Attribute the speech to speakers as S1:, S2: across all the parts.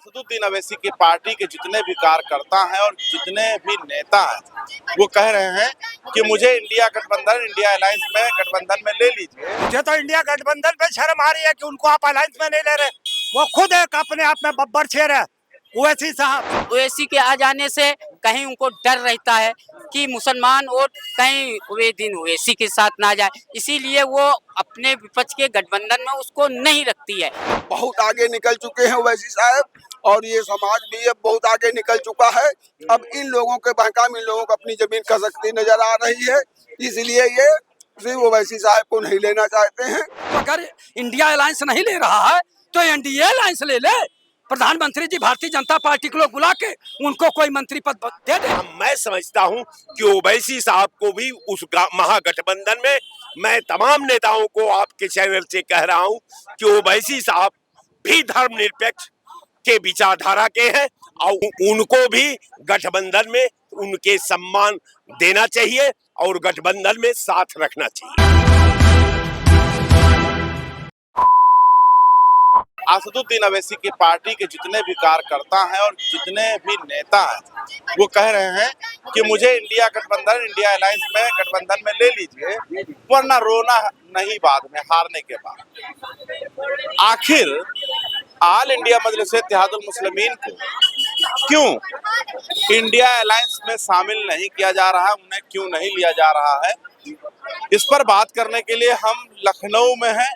S1: असदुद्दीन अवैसी की पार्टी के जितने भी कार्यकर्ता हैं और जितने भी नेता हैं वो कह रहे हैं कि मुझे इंडिया गठबंधन, इंडिया अलायंस में गठबंधन में ले लीजिए।
S2: मुझे तो इंडिया गठबंधन पे शर्म आ रही है कि उनको आप अलायंस में नहीं ले रहे। वो खुद एक अपने आप में बब्बर शेर है ओवैसी साहब।
S3: ओवैसी के आ जाने से कहीं उनको डर रहता है कि मुसलमान वोट कहीं वे दिन ओवैसी के साथ ना जाए, इसीलिए वो अपने विपक्ष के गठबंधन में उसको नहीं रखती है।
S4: बहुत आगे निकल चुके हैं ओवैसी साहब और ये समाज भी अब बहुत आगे निकल चुका है। अब इन लोगों के बहकाम इन लोगों को अपनी जमीन खसकती नजर आ रही है, इसलिए ये सिर्फ ओवैसी साहब को नहीं लेना चाहते हैं।
S5: अगर इंडिया अलायंस नहीं ले रहा है तो एनडीए अलायंस ले ले। प्रधानमंत्री जी भारतीय जनता पार्टी को लोग बुला के उनको कोई मंत्री पद दे दे।
S6: मैं समझता हूं कि ओवैसी साहब को भी उस महागठबंधन में, मैं तमाम नेताओं को आपके चैनल से कह रहा हूं कि ओवैसी साहब भी धर्मनिरपेक्ष के विचारधारा के हैं और उनको भी गठबंधन में उनके सम्मान देना चाहिए और गठबंधन में साथ रखना चाहिए।
S1: असदुद्दीन अवैसी की पार्टी के जितने भी कार्यकर्ता हैं और जितने भी नेता हैं वो कह रहे हैं कि मुझे इंडिया गठबंधन, इंडिया अलायंस में गठबंधन में ले लीजिए, वरना रोना नहीं बाद में, हारने के बाद। आखिर ऑल इंडिया मजलिस इत्तेहादुल मुस्लिमीन को क्यों इंडिया अलायंस में शामिल नहीं किया जा रहा है, उन्हें क्यों नहीं लिया जा रहा है, इस पर बात करने के लिए हम लखनऊ में हैं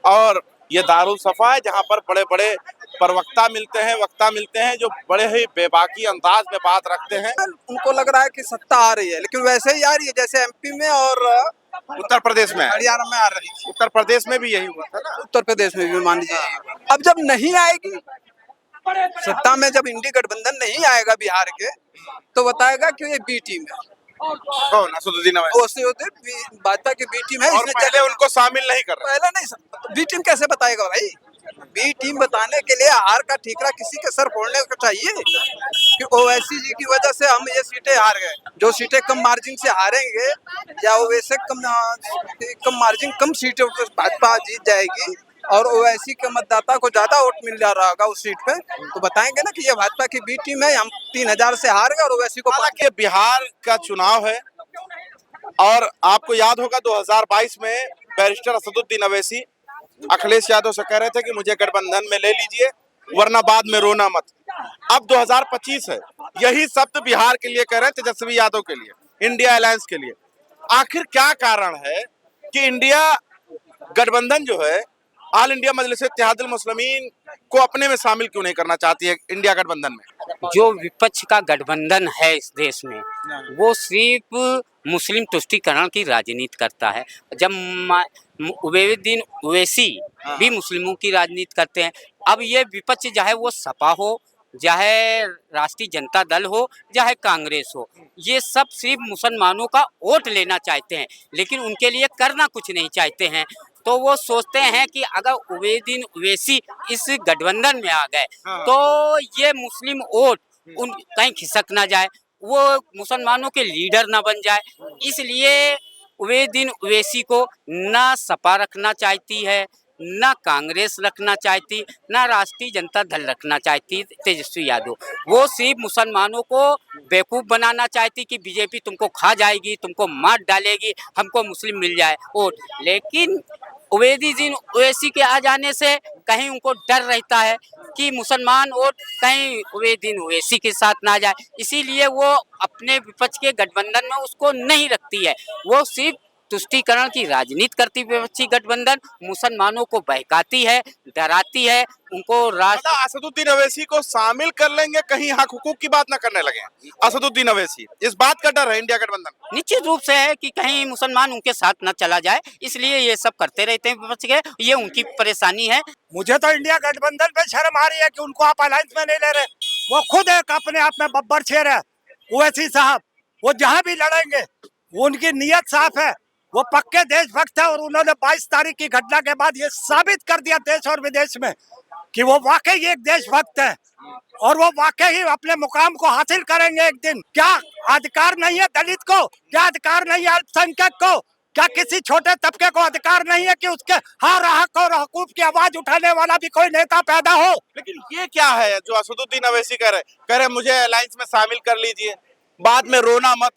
S1: और ये दारुल सफा है जहाँ पर बड़े बड़े प्रवक्ता मिलते हैं, वक्ता मिलते हैं जो बड़े ही बेबाकी अंदाज में बात रखते हैं।
S4: उनको लग रहा है कि सत्ता आ रही है, लेकिन वैसे ही आ रही है जैसे एमपी में और
S1: उत्तर प्रदेश में,
S4: हरियाणा में आ रही है।
S1: उत्तर प्रदेश में भी यही हुआ था ना।
S4: उत्तर प्रदेश में भी मान लीजिए अब जब नहीं आएगी सत्ता में, जब इंडी गठबंधन नहीं आएगा बिहार के, तो बताएगा कि ये बी टीम है।
S1: कौन? असदुद्दीन अवैसी
S4: भाजपा की बी टीम है,
S1: और पहले उनको शामिल नहीं कर रहे।
S4: पहले नहीं, बी टीम कैसे बताएगा भाई? बी टीम बताने के लिए हार का ठीकरा किसी के सर फोड़ने को चाहिए कि ओवैसी जी की वजह से हम ये सीटें हार गए। जो सीटें कम मार्जिन से हारेंगे या ओवैसी कम मार्जिन, कम सीटें भाजपा जीत जाएगी और ओवैसी के मतदाता को ज्यादा वोट मिल जा रहा होगा उस सीट पे, तो बताएंगे ना कि ये भाजपा की बी टीम है, हम 3000 से हार गए और ओवैसी को।
S1: हालांकि बिहार का चुनाव है और आपको याद होगा 2022 में बैरिस्टर असदुद्दीन अवैसी अखिलेश यादव से कह रहे थे कि मुझे गठबंधन में ले लीजिए वरना बाद में रोना मत। अब 2025 है, यही शब्द बिहार के लिए कह रहे हैं, तेजस्वी यादव के लिए, इंडिया अलायंस के लिए। आखिर क्या कारण है कि इंडिया गठबंधन जो है ऑल इंडिया मजलिस इत्तेहादुल मुस्लिमीन को अपने में शामिल क्यों नहीं करना चाहती है इंडिया गठबंधन में?
S3: जो विपक्ष का गठबंधन है इस देश में वो सिर्फ मुस्लिम तुष्टीकरण की राजनीति करता है। जब उबैदुद्दीन ओवैसी भी मुस्लिमों की राजनीति करते हैं। अब ये विपक्ष चाहे वो सपा हो, चाहे राष्ट्रीय जनता दल हो, चाहे कांग्रेस हो, ये सब सिर्फ मुसलमानों का वोट लेना चाहते हैं, लेकिन उनके लिए करना कुछ नहीं चाहते हैं। तो वो सोचते हैं कि अगर उबैदुद्दीन ओवैसी इस गठबंधन में आ गए तो ये मुस्लिम वोट उन कहीं खिसक ना जाए, वो मुसलमानों के लीडर ना बन जाए, इसलिए उबैदुद्दीन ओवैसी को ना सपा रखना चाहती है, ना कांग्रेस रखना चाहती, ना राष्ट्रीय जनता दल रखना चाहती तेजस्वी यादव। वो सिर्फ मुसलमानों को बेवकूफ़ बनाना चाहती कि बीजेपी तुमको खा जाएगी, तुमको मार डालेगी, हमको मुस्लिम मिल जाए वोट। लेकिन उबैदुद्दीन ओवैसी के आ जाने से कहीं उनको डर रहता है कि मुसलमान वोट कहीं उबैदुद्दीन ओवैसी के साथ ना जाए, इसीलिए वो अपने विपक्ष के गठबंधन में उसको नहीं रखती है। वो सिर्फ तुष्टीकरण की राजनीति करती विपक्षी गठबंधन मुसलमानों को बहकाती है, डराती है, उनको
S1: असदुद्दीन अवैसी को शामिल कर लेंगे, कहीं हक हुकूक की बात ना करने लगे असदुद्दीन अवैसी, इस बात का डर है इंडिया गठबंधन।
S3: निश्चित रूप से है कि कहीं मुसलमान उनके साथ न चला जाए, इसलिए ये सब करते रहते हैं विपक्ष के, ये उनकी परेशानी है।
S2: मुझे तो इंडिया गठबंधन पे शर्म आ रही है कि उनको आप अलायंस में नहीं ले रहे। वो खुद एक अपने आप में बब्बर शेर है ओवैसी साहब। वो जहाँ भी लड़ेंगे वो उनकी नीयत साफ है, वो पक्के देशभक्त है और उन्होंने 22 तारीख की घटना के बाद ये साबित कर दिया देश और विदेश में कि वो वाकई एक देशभक्त है और वो वाकई ही अपने मुकाम को हासिल करेंगे एक दिन। क्या अधिकार नहीं है दलित को? क्या अधिकार नहीं है अल्पसंख्यक को? क्या किसी छोटे तबके को अधिकार नहीं है कि उसके हर हक और हकूक की आवाज उठाने वाला भी कोई नेता पैदा हो?
S1: लेकिन ये क्या है जो असदुद्दीन अवैसी कह रहे मुझे अलायंस में शामिल कर लीजिए, बाद में रोना मत,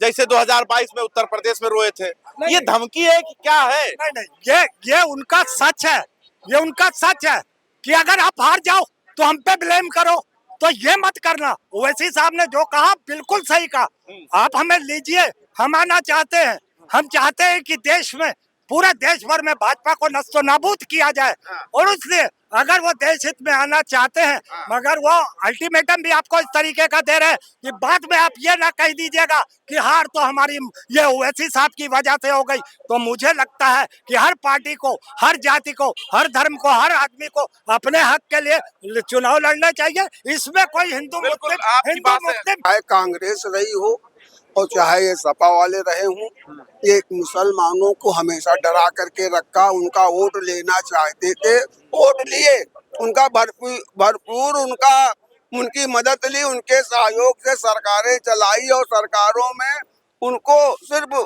S1: जैसे 2022 में उत्तर प्रदेश में रोए थे। ये धमकी है कि क्या है?
S2: नहीं नहीं, ये उनका सच है, ये उनका सच है कि अगर आप हार जाओ तो हम पे ब्लेम करो, तो ये मत करना। ओवैसी साहब ने जो कहा बिल्कुल सही कहा। आप हमें लीजिए, हम आना चाहते हैं, हम चाहते हैं कि देश में, पूरे देश भर में भाजपा को नष्ट नाबूद किया जाए, और इसलिए अगर वो देश हित में आना चाहते हैं, मगर वो अल्टीमेटम भी आपको इस तरीके का दे रहे हैं कि बाद में आप ये ना कह दीजिएगा कि हार तो हमारी ये ओवैसी साहब की वजह से हो गई। तो मुझे लगता है कि हर पार्टी को, हर जाति को, हर धर्म को, हर आदमी को अपने हक के लिए चुनाव लड़ना चाहिए। इसमें कोई हिंदू
S1: बिल्कुल,
S2: मुस्लिम,
S1: आपकी
S2: हिंदू
S1: बात है।
S2: मुस्लिम
S7: चाहे कांग्रेस रही हो और चाहे ये सपा वाले रहे हों, ये मुसलमानों को हमेशा डरा करके रखा। उनका वोट लेना चाहते थे, वोट लिए, उनका भरपूर उनकी मदद ली, उनके सहयोग से सरकारें चलाई और सरकारों में उनको सिर्फ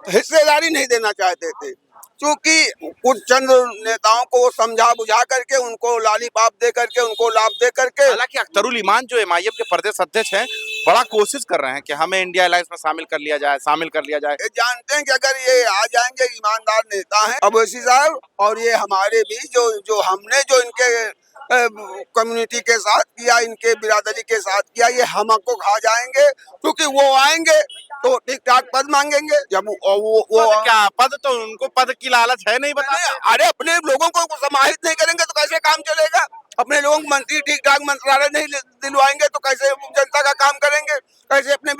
S7: हिस्सेदारी नहीं देना चाहते थे, क्योंकि कुछ चंद नेताओं को वो समझा बुझा करके, उनको लालीपाप दे करके, उनको लाभ दे करके।
S1: हालांकि अख्तरुल ईमान जो एमआईएम के प्रदेश अध्यक्ष हैं, बड़ा कोशिश कर रहे हैं कि हमें इंडिया अलायंस में शामिल कर लिया जाए।
S7: ये जानते हैं कि अगर ये आ जाएंगे, ईमानदार नेता हैं अवैसी साहब, और ये हमारे भी जो हमने जो इनके कम्युनिटी के साथ किया, इनके बिरादरी के साथ किया, ये हमको खा जाएंगे, क्योंकि वो आएंगे तो ठीक ठाक पद मांगेंगे। जब वो
S1: क्या पद, तो उनको पद की लालच है नहीं बता।
S7: अरे अपने लोगों को समाहित नहीं करेंगे तो कैसे काम चलेगा? अपने लोगों को मंत्री ठीक ठाक मंत्रालय नहीं दिलवाएंगे तो कैसे जनता का काम करेंगे? कैसे अपने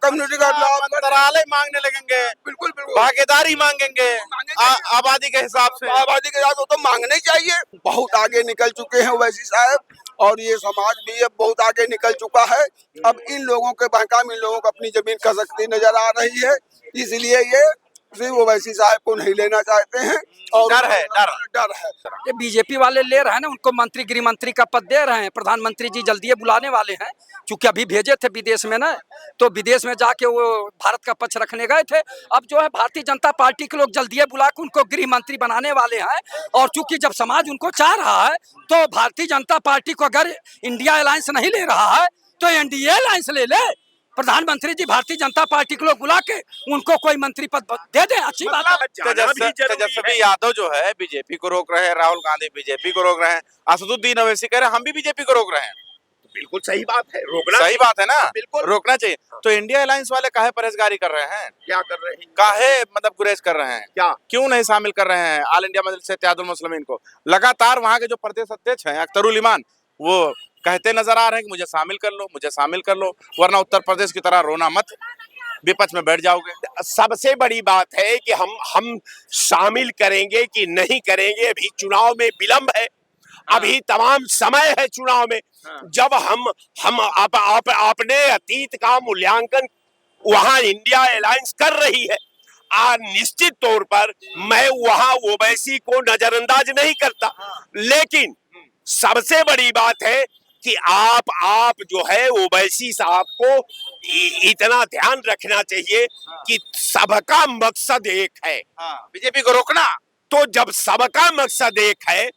S7: कम्युनिटी का
S1: मंत्रालय मांगने लगेंगे,
S7: बिल्कुल
S1: भागीदारी मांगेंगे आबादी के हिसाब से।
S7: आबादी के साथ तो मांगने ही चाहिए। बहुत आगे निकल चुके हैं ओवैसी साहब, और ये समाज भी अब बहुत आगे निकल चुका है। अब इन लोगों के बहकाम इन लोगों को अपनी जमीन खसकती नजर आ रही है, इसलिए ये सिर्फ ओवैसी साहब को नहीं लेना चाहते हैं। और
S1: डर है।
S5: ये बीजेपी वाले ले रहे हैं ना, उनको मंत्री, गृह मंत्री का पद दे रहे हैं। प्रधानमंत्री जी जल्दी बुलाने वाले हैं, क्योंकि अभी भेजे थे विदेश में ना, तो विदेश में जाके वो भारत का पक्ष रखने गए थे। अब जो है भारतीय जनता पार्टी के लोग जल्दी बुला के उनको गृह मंत्री बनाने वाले हैं। और चूंकि जब समाज उनको चाह रहा है, तो भारतीय जनता पार्टी को अगर इंडिया अलायंस नहीं ले रहा है तो एनडीए अलायंस ले ले। प्रधानमंत्री जी भारतीय जनता पार्टी के लोग बुला के उनको कोई मंत्री पद दे दें, अच्छी बात है।
S1: तेजस्वी यादव जो है बीजेपी को रोक रहे हैं, राहुल गांधी बीजेपी को रोक रहे हैं, असदुद्दीन अवैसी कह रहे हैं हम भी बीजेपी को रोक रहे हैं।
S6: बिल्कुल सही बात है, रोकना
S1: सही बात है ना,
S6: बिल्कुल
S1: रोकना चाहिए। तो इंडिया अलायंस वाले काहे परहेजगारी कर रहे हैं?
S6: क्या कर रहे हैं?
S1: काहे मतलब गुरेज कर रहे हैं?
S6: क्या
S1: क्यों नहीं शामिल कर रहे हैं ऑल इंडिया मजलिस इत्तेहादुल मुस्लिमीन को? लगातार वहां के जो प्रदेश अध्यक्ष हैं अख्तरुल ईमान, वो कहते नजर आ रहे हैं कि मुझे शामिल कर लो, वरना उत्तर प्रदेश की तरह रोना मत, विपक्ष में बैठ जाओगे।
S6: सबसे बड़ी बात है कि हम शामिल करेंगे कि नहीं करेंगे, अभी चुनाव में विलंब है, अभी तमाम समय है चुनाव में। जब हम अपने अतीत का मूल्यांकन वहां इंडिया अलायंस कर रही है, निश्चित तौर पर मैं वहां ओवैसी को नजरअंदाज नहीं करता, लेकिन सबसे बड़ी बात है कि आप जो है ओवैसी साहब को इतना ध्यान रखना चाहिए कि सबका मकसद एक है,
S1: बीजेपी को रोकना।
S6: तो जब सबका मकसद एक है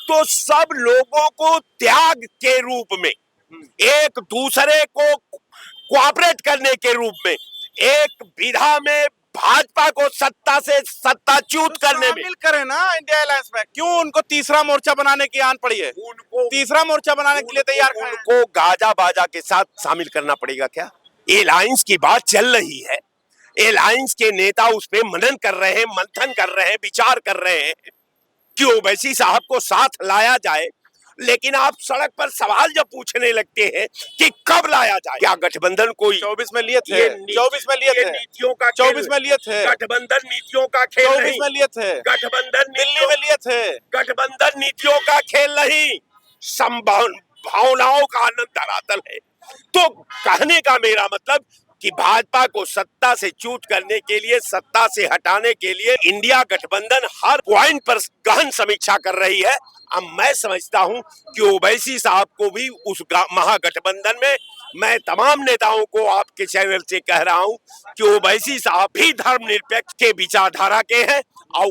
S6: तो सब लोगों को त्याग के रूप में, एक दूसरे को कोऑपरेट करने के रूप में, एक विधा में भाजपा को सत्ता से सत्ताच्युत करने में
S1: शामिल करें ना इंडिया अलायंस में। क्यों उनको तीसरा मोर्चा बनाने की आन पड़ी है?
S6: उनको
S1: तीसरा मोर्चा बनाने के लिए तैयार हैं।
S6: उनको गाजा बाजा के साथ शामिल करना पड़ेगा। क्या अलायंस की बात चल रही है, अलायंस के नेता उस पे मनन कर रहे हैं, मंथन कर रहे हैं, विचार कर रहे हैं कि ओवैसी साहब को साथ लाया जाए, लेकिन आप सड़क पर सवाल जब पूछने लगते हैं कि कब लाया जाए, क्या गठबंधन कोई
S1: 24 में लिए थे, 24 में लिए थे,
S6: नीतियों का
S1: 24 में लिए थे,
S6: गठबंधन नीतियों का खेल
S1: 24 में लिए थे,
S6: गठबंधन
S1: दिल्ली में लिए थे,
S6: गठबंधन नीतियों का खेल नहीं, भावनाओं का आनंद धरातल है। तो कहने का मेरा मतलब कि भाजपा को सत्ता से च्युत करने के लिए, सत्ता से हटाने के लिए इंडिया गठबंधन हर पॉइंट पर गहन समीक्षा कर रही है। अब मैं समझता हूं कि ओवैसी साहब को भी उस महागठबंधन में, मैं तमाम नेताओं को आपके चैनल से कह रहा हूं कि ओवैसी साहब भी धर्मनिरपेक्ष के विचारधारा के हैं और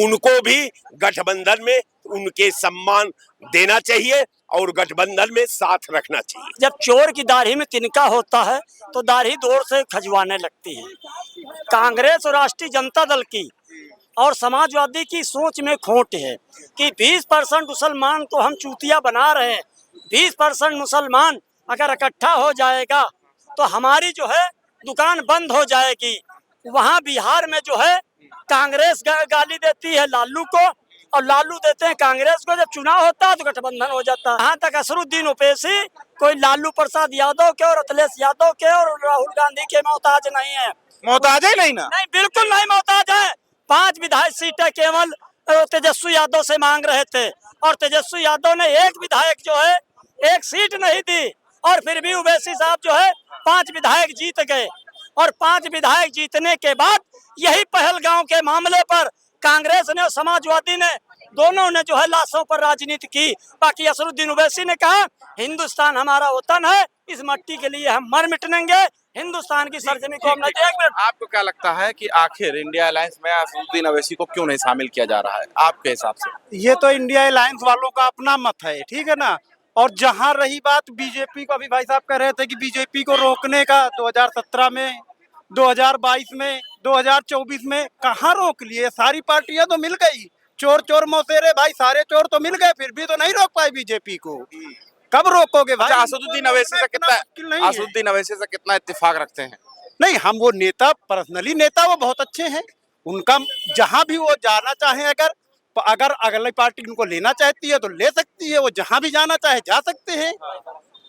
S6: उनको भी गठबंधन में उनके सम्मान देना चाहिए और गठबंधन में साथ रखना चाहिए।
S8: जब चोर की दाढ़ी में तिनका होता है तो दाढ़ी दूर से खजवाने लगती है। कांग्रेस और राष्ट्रीय जनता दल की और समाजवादी की सोच में खोट है कि 20% मुसलमान को हम चूतिया बना रहे हैं। 20% मुसलमान अगर इकट्ठा हो जाएगा तो हमारी जो है दुकान बंद हो जाएगी। वहाँ बिहार में जो है कांग्रेस गाली देती है लालू को और लालू देते हैं कांग्रेस को। जब चुनाव होता है तो गठबंधन हो जाता है। यहाँ तक असरुद्दीन ओवैसी कोई लालू प्रसाद यादव के और अखिलेश यादव के और राहुल गांधी के मोहताज नहीं है।
S1: मोहताज है नहीं ना?
S8: नहीं, बिल्कुल नहीं मोहताज है। 5 विधायक सीटें केवल तेजस्वी यादव से मांग रहे थे और तेजस्वी यादव ने एक विधायक जो है 1 सीट नहीं दी और फिर भी ओवैसी साहब जो है 5 विधायक जीत गए। और 5 विधायक जीतने के बाद यही पहलगांव के मामले पर कांग्रेस ने और समाजवादी ने दोनों ने जो है लाशों पर राजनीति की। बाकी असरुद्दीन ओवैसी ने कहा हिंदुस्तान हमारा वतन है, इस मट्टी के लिए हम मर मिटेंगे, हिंदुस्तान की सरजमी को हम नहीं। एक मिनट,
S1: आपको क्या लगता है कि आखिर इंडिया अलायंस में असदुद्दीन ओवैसी को क्यों नहीं शामिल किया जा रहा है आपके हिसाब से?
S2: ये तो इंडिया अलायंस वालों का अपना मत है, ठीक है ना। और जहां रही बात बीजेपी को, अभी भाई साहब कह रहे थे कि बीजेपी को रोकने का 2017 में, 2022 में, 2024 में कहाँ रोक लिए? सारी पार्टियां तो मिल गई। चोर चोर मौसेरे भाई, सारे चोर तो मिल गए, फिर भी तो नहीं रोक पाए बीजेपी को। कब रोकोगे भाई?
S1: असदुद्दीन ओवैसी से कितना इत्तेफाक रखते हैं?
S2: नहीं, हम वो नेता, पर्सनली नेता वो बहुत अच्छे हैं। उनका जहां भी वो जाना चाहे, अगर अगली पार्टी उनको लेना चाहती है तो ले सकती है, वो जहां भी जाना चाहे जा सकते हैं,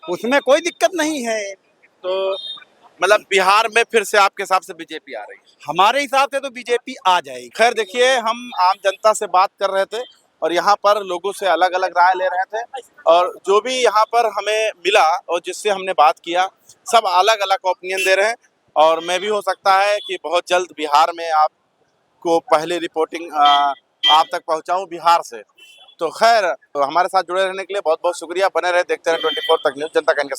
S2: उसमें कोई दिक्कत नहीं है।
S1: तो मतलब बिहार में फिर से आपके हिसाब से बीजेपी आ रही है?
S2: हमारे हिसाब से तो बीजेपी आ जाएगी।
S1: खैर देखिए, हम आम जनता से बात कर रहे थे और यहाँ पर लोगों से अलग अलग राय ले रहे थे और जो भी यहाँ पर हमें मिला और जिससे हमने बात किया, सब अलग अलग ओपिनियन दे रहे हैं। और मैं भी हो सकता है कि बहुत जल्द बिहार में आपको पहले रिपोर्टिंग आप तक पहुँचाऊँ बिहार से। तो खैर, तो हमारे साथ जुड़े रहने के लिए बहुत बहुत शुक्रिया। बने रहे, देखते रहे 24 तक न्यूज़, जनता का इनका।